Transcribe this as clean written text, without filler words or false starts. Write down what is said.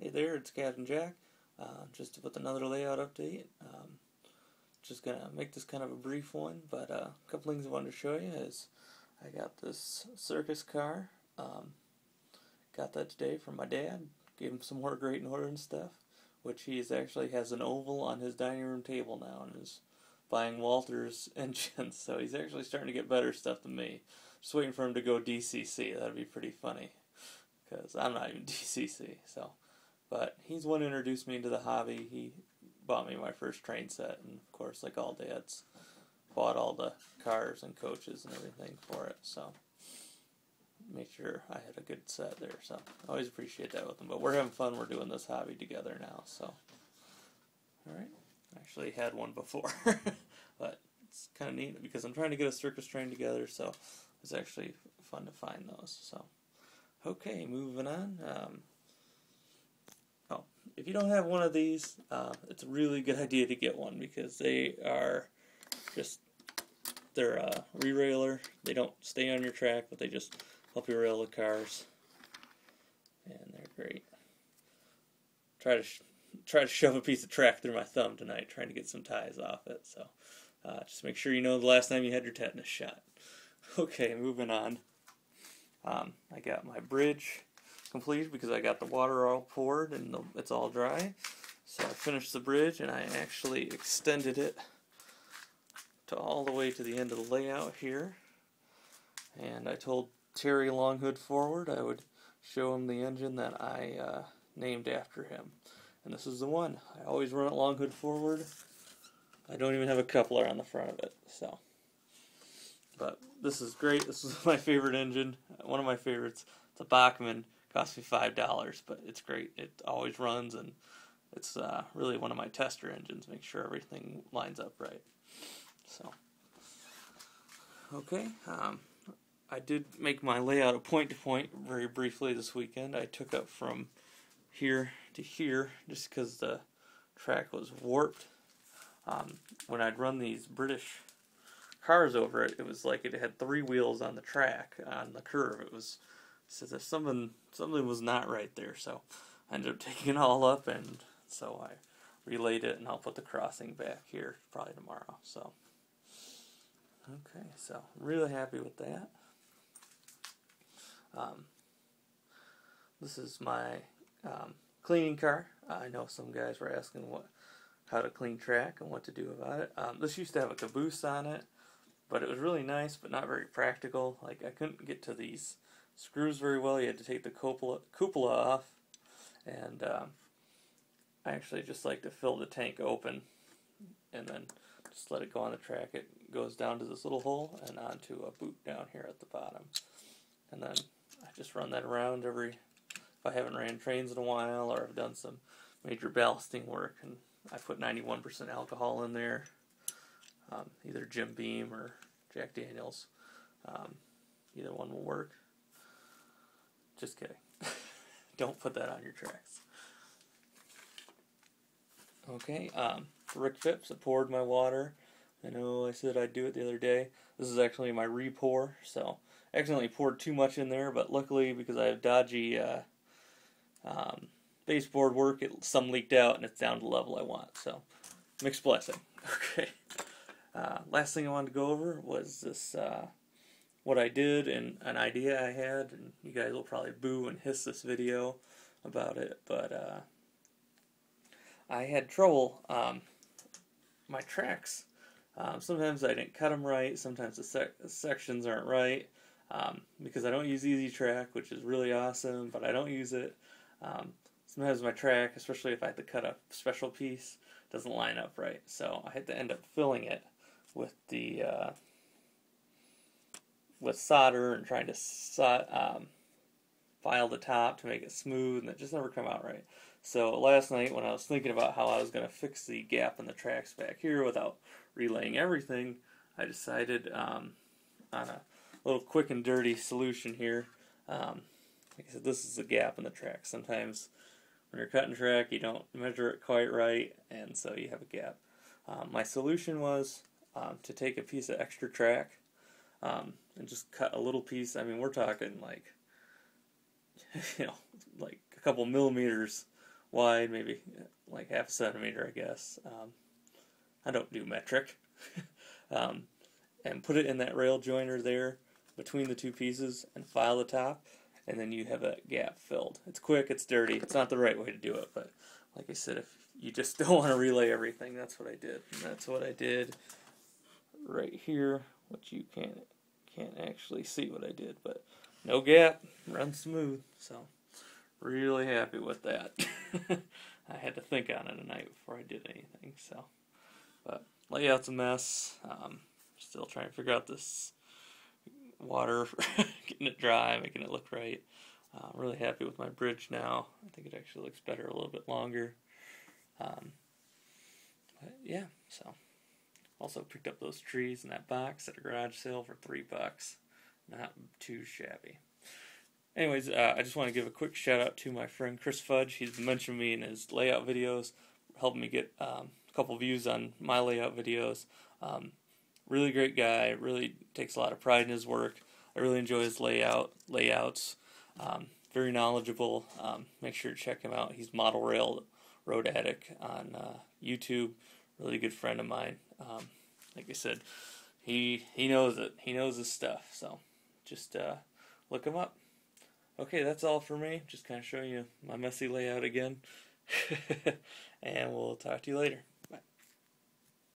Hey there, it's Captain Jack. Just with another layout update. Just gonna make this kind of a brief one, but a couple things I wanted to show you is I got this circus car. Got that today from my dad. Gave him some more great in order and stuff, which he actually has an oval on his dining room table now and is buying Walter's engines. So he's actually starting to get better stuff than me. Just waiting for him to go DCC. That'd be pretty funny because I'm not even DCC. So. But he's one who introduced me into the hobby. He bought me my first train set, and of course, like all dads, bought all the cars and coaches and everything for it. So, make sure I had a good set there. So, I always appreciate that with him. But we're having fun. We're doing this hobby together now. So, alright. I actually had one before. But it's kind of neat because I'm trying to get a circus train together. So, it's actually fun to find those. So, okay, moving on. If you don't have one of these, it's a really good idea to get one because they are they're a re-railer. They don't stay on your track, but they just help you rail the cars, and they're great. Try to shove a piece of track through my thumb tonight, trying to get some ties off it. So just make sure you know the last time you had your tetanus shot. Okay, moving on. I got my bridge completed because I got the water all poured and it's all dry. So I finished the bridge and I actually extended it to all the way to the end of the layout here. And I told Terry Longhood Forward I would show him the engine that I named after him. And this is the one. I always run it Longhood Forward. I don't even have a coupler on the front of it. So, but this is great. This is my favorite engine. One of my favorites. It's a Bachmann. Cost me $5, but it's great. It always runs, and it's really one of my tester engines. Make sure everything lines up right. So, okay. I did make my layout a point-to-point very briefly this weekend. I took up from here to here just because the track was warped. When I'd run these British cars over it, it was like it had 3 wheels on the track on the curve. It was so there's something was not right there, so I ended up taking it all up, and so I relayed it, and I'll put the crossing back here probably tomorrow. So, okay, so I'm really happy with that. This is my cleaning car. I know some guys were asking how to clean track and what to do about it. This used to have a caboose on it, but it was really nice, but not very practical. Like I couldn't get to these screws very well. You had to take the cupola off, and I actually just like to fill the tank open and then just let it go on the track. It goes down to this little hole and onto a boot down here at the bottom, and then I just run that around if I haven't ran trains in a while or I've done some major ballasting work, and I put 91% alcohol in there, either Jim Beam or Jack Daniels. Either one will work. Just kidding. Don't put that on your tracks. Okay, Rick Phipps, I poured my water. I know I said I'd do it the other day. This is actually my re-pour, so I accidentally poured too much in there, but luckily because I have dodgy baseboard work, some leaked out and it's down to the level I want. So, mixed blessing. Okay. Last thing I wanted to go over was this. What I did and an idea I had, and you guys will probably boo and hiss this video about it, but I had trouble, my tracks, sometimes I didn't cut them right, sometimes the sections aren't right, because I don't use Easy Track, which is really awesome, but I don't use it. Sometimes my track, especially if I have to cut a special piece, doesn't line up right, so I had to end up filling it with the with solder and trying to file the top to make it smooth, and it just never come out right. So last night when I was thinking about how I was going to fix the gap in the tracks back here without relaying everything, I decided on a little quick and dirty solution here. Like I said, this is the gap in the track. Sometimes when you're cutting track you don't measure it quite right, and so you have a gap. My solution was to take a piece of extra track and just cut a little piece. I mean, we're talking like, like a couple millimeters wide, maybe like half a centimeter, I guess. I don't do metric. um, and put it in that rail joiner there between the two pieces and file the top, and then you have that gap filled. It's quick, it's dirty, it's not the right way to do it, but like I said, if you just don't want to relay everything, that's what I did. And that's what I did right here, which you can't actually see what I did, but no gap, runs smooth, so really happy with that. I had to think on it a night before I did anything, so. But layout's a mess. Still trying to figure out this water, getting it dry, making it look right. I'm really happy with my bridge now. I think it actually looks better a little bit longer. But yeah, so. Also picked up those trees in that box at a garage sale for $3. Not too shabby. Anyways, I just want to give a quick shout out to my friend Chris Fudge. He's mentioned me in his layout videos, helping me get a couple views on my layout videos. Really great guy, really takes a lot of pride in his work. I really enjoy his layouts. Very knowledgeable. Make sure to check him out. He's Model Rail Road Attic on YouTube. Really good friend of mine. Like I said, he knows it. He knows his stuff. So just look him up. Okay, that's all for me. Just kind of showing you my messy layout again. And we'll talk to you later.